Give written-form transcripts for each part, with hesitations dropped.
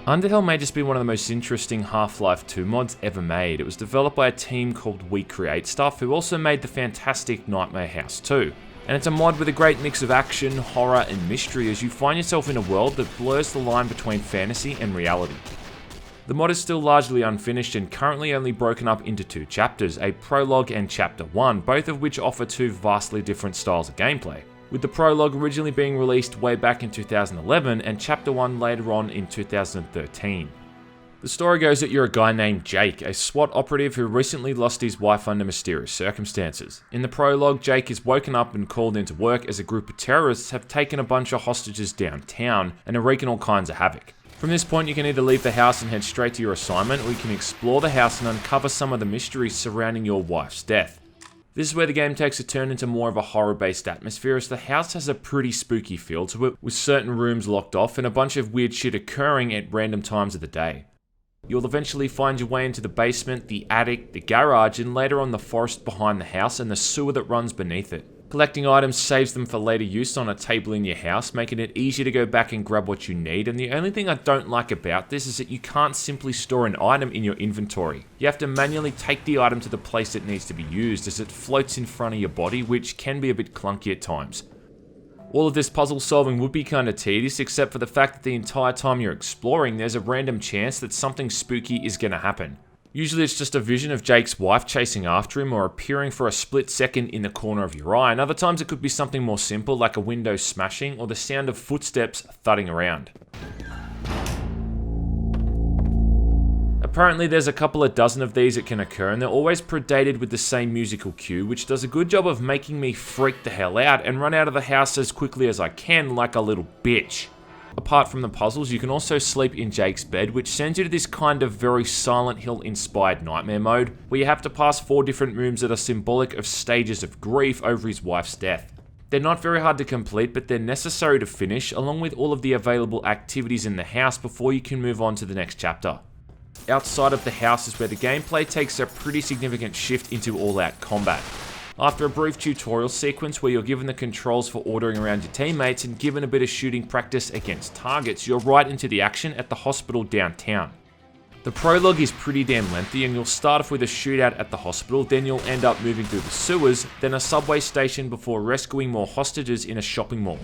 Underhell may just be one of the most interesting Half-Life 2 mods ever made. It was developed by a team called We Create Stuff, who also made the fantastic Nightmare House 2. And it's a mod with a great mix of action, horror, and mystery as you find yourself in a world that blurs the line between fantasy and reality. The mod is still largely unfinished and currently only broken up into 2 chapters, a Prologue and Chapter 1, both of which offer 2 vastly different styles of gameplay, with the Prologue originally being released way back in 2011 and Chapter 1 later on in 2013. The story goes that you're a guy named Jake, a SWAT operative who recently lost his wife under mysterious circumstances. In the Prologue, Jake is woken up and called into work as a group of terrorists have taken a bunch of hostages downtown and are wreaking all kinds of havoc. From this point, you can either leave the house and head straight to your assignment, or you can explore the house and uncover some of the mysteries surrounding your wife's death. This is where the game takes a turn into more of a horror-based atmosphere, as the house has a pretty spooky feel to it, with certain rooms locked off and a bunch of weird shit occurring at random times of the day. You'll eventually find your way into the basement, the attic, the garage, and later on the forest behind the house and the sewer that runs beneath it. Collecting items saves them for later use on a table in your house, making it easier to go back and grab what you need, and the only thing I don't like about this is that you can't simply store an item in your inventory. You have to manually take the item to the place it needs to be used as it floats in front of your body, which can be a bit clunky at times. All of this puzzle solving would be kinda tedious, except for the fact that the entire time you're exploring, there's a random chance that something spooky is gonna happen. Usually it's just a vision of Jake's wife chasing after him or appearing for a split second in the corner of your eye, and other times it could be something more simple like a window smashing or the sound of footsteps thudding around. Apparently there's a couple of dozen of these that can occur, and they're always predated with the same musical cue, which does a good job of making me freak the hell out and run out of the house as quickly as I can like a little bitch. Apart from the puzzles, you can also sleep in Jake's bed, which sends you to this kind of very Silent Hill inspired nightmare mode, where you have to pass 4 different rooms that are symbolic of stages of grief over his wife's death. They're not very hard to complete, but they're necessary to finish, along with all of the available activities in the house before you can move on to the next chapter. Outside of the house is where the gameplay takes a pretty significant shift into all-out combat. After a brief tutorial sequence where you're given the controls for ordering around your teammates and given a bit of shooting practice against targets, you're right into the action at the hospital downtown. The prologue is pretty damn lengthy, and you'll start off with a shootout at the hospital, then you'll end up moving through the sewers, then a subway station before rescuing more hostages in a shopping mall.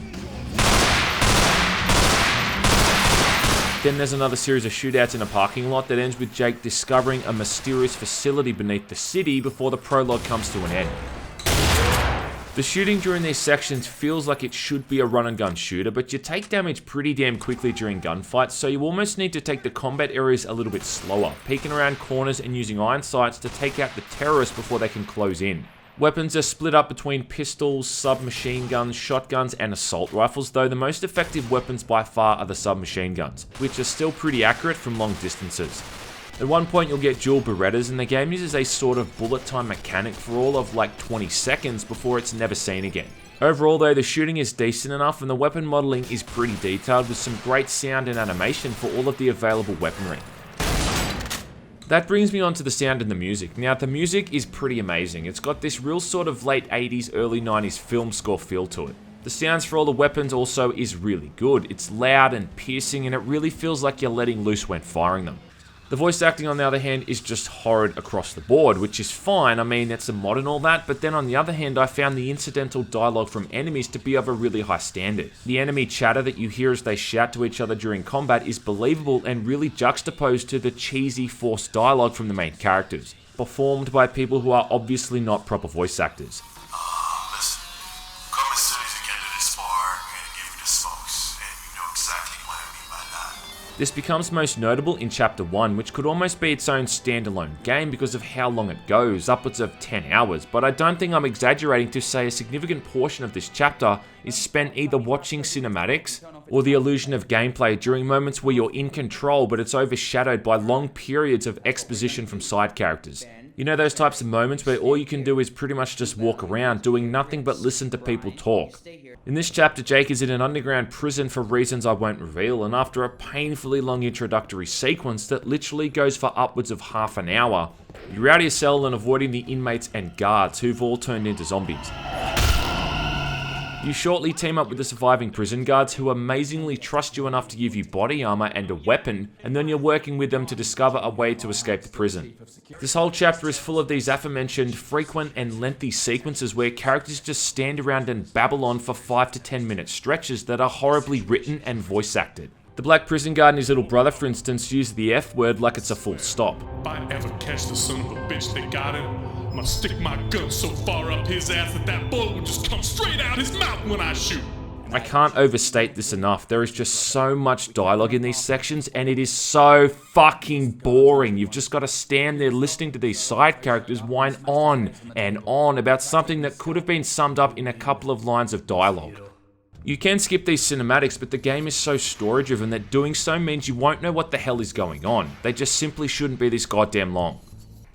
Then there's another series of shootouts in a parking lot that ends with Jake discovering a mysterious facility beneath the city before the prologue comes to an end. The shooting during these sections feels like it should be a run and gun shooter, but you take damage pretty damn quickly during gunfights, so you almost need to take the combat areas a little bit slower, peeking around corners and using iron sights to take out the terrorists before they can close in. Weapons are split up between pistols, submachine guns, shotguns, and assault rifles, though the most effective weapons by far are the submachine guns, which are still pretty accurate from long distances. At one point you'll get dual Berettas, and the game uses a sort of bullet time mechanic for all of like 20 seconds before it's never seen again. Overall though, the shooting is decent enough and the weapon modeling is pretty detailed with some great sound and animation for all of the available weaponry. That brings me on to the sound and the music. Now the music is pretty amazing. It's got this real sort of late 80s, early 90s film score feel to it. The sounds for all the weapons also is really good. It's loud and piercing and it really feels like you're letting loose when firing them. The voice acting on the other hand is just horrid across the board, which is fine, I mean it's a mod and all that, but then on the other hand I found the incidental dialogue from enemies to be of a really high standard. The enemy chatter that you hear as they shout to each other during combat is believable and really juxtaposed to the cheesy forced dialogue from the main characters, performed by people who are obviously not proper voice actors. Listen, come as soon as you get to this bar and give me the smokes, and you know exactly what I mean by that. This becomes most notable in Chapter 1, which could almost be its own standalone game because of how long it goes, upwards of 10 hours, but I don't think I'm exaggerating to say a significant portion of this chapter is spent either watching cinematics or the illusion of gameplay during moments where you're in control but it's overshadowed by long periods of exposition from side characters. You know those types of moments where all you can do is pretty much just walk around doing nothing but listen to people talk. In this chapter, Jake is in an underground prison for reasons I won't reveal, and after a painfully long introductory sequence that literally goes for upwards of half an hour, you're out of your cell and avoiding the inmates and guards who've all turned into zombies. You shortly team up with the surviving prison guards who amazingly trust you enough to give you body armor and a weapon, and then you're working with them to discover a way to escape the prison. This whole chapter is full of these aforementioned frequent and lengthy sequences where characters just stand around and babble on for 5 to 10 minute stretches that are horribly written and voice acted. The black prison guard and his little brother, for instance, use the F word like it's a full stop. If I ever catch the son of a bitch that got him, I'm gonna stick my gun so far up his ass that that bullet will just come straight out his mouth when I shoot. I can't overstate this enough. There is just so much dialogue in these sections, and it is so fucking boring. You've just got to stand there listening to these side characters whine on and on about something that could have been summed up in a couple of lines of dialogue. You can skip these cinematics, but the game is so story-driven that doing so means you won't know what the hell is going on. They just simply shouldn't be this goddamn long.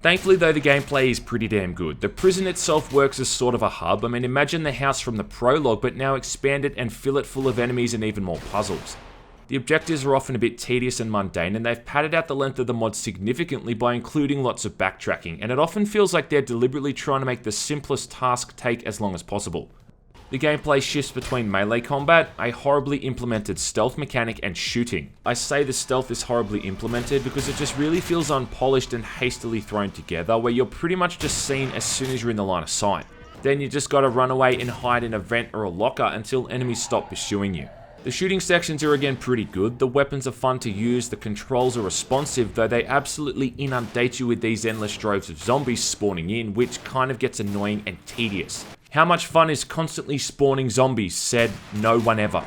Thankfully though, the gameplay is pretty damn good. The prison itself works as sort of a hub. I mean, imagine the house from the prologue, but now expand it and fill it full of enemies and even more puzzles. The objectives are often a bit tedious and mundane, and they've padded out the length of the mod significantly by including lots of backtracking, and it often feels like they're deliberately trying to make the simplest task take as long as possible. The gameplay shifts between melee combat, a horribly implemented stealth mechanic, and shooting. I say the stealth is horribly implemented because it just really feels unpolished and hastily thrown together, where you're pretty much just seen as soon as you're in the line of sight. Then you just gotta run away and hide in a vent or a locker until enemies stop pursuing you. The shooting sections are again pretty good, the weapons are fun to use, the controls are responsive, though they absolutely inundate you with these endless droves of zombies spawning in, which kind of gets annoying and tedious. How much fun is constantly spawning zombies? Said no one ever.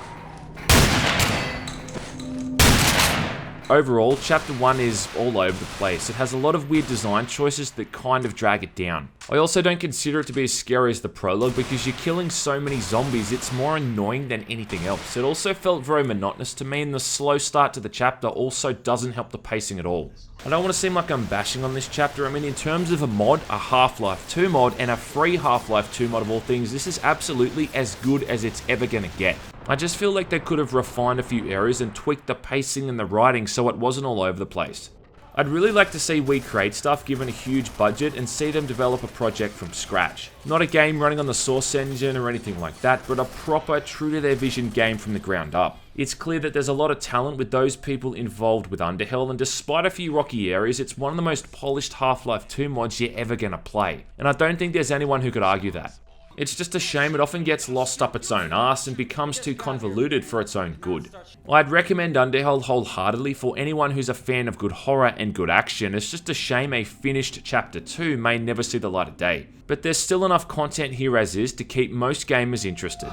Overall, Chapter 1 is all over the place. It has a lot of weird design choices that kind of drag it down. I also don't consider it to be as scary as the prologue because you're killing so many zombies, it's more annoying than anything else. It also felt very monotonous to me, and the slow start to the chapter also doesn't help the pacing at all. I don't want to seem like I'm bashing on this chapter. I mean, in terms of a mod, a Half-Life 2 mod, and a free Half-Life 2 mod of all things, this is absolutely as good as it's ever gonna get. I just feel like they could have refined a few areas and tweaked the pacing and the writing so it wasn't all over the place. I'd really like to see We Create Stuff given a huge budget and see them develop a project from scratch. Not a game running on the Source engine or anything like that, but a proper, true to their vision game from the ground up. It's clear that there's a lot of talent with those people involved with Underhell, and despite a few rocky areas, it's one of the most polished Half-Life 2 mods you're ever gonna play. And I don't think there's anyone who could argue that. It's just a shame it often gets lost up its own arse and becomes too convoluted for its own good. I'd recommend Underhell wholeheartedly for anyone who's a fan of good horror and good action. It's just a shame a finished Chapter 2 may never see the light of day. But there's still enough content here as is to keep most gamers interested.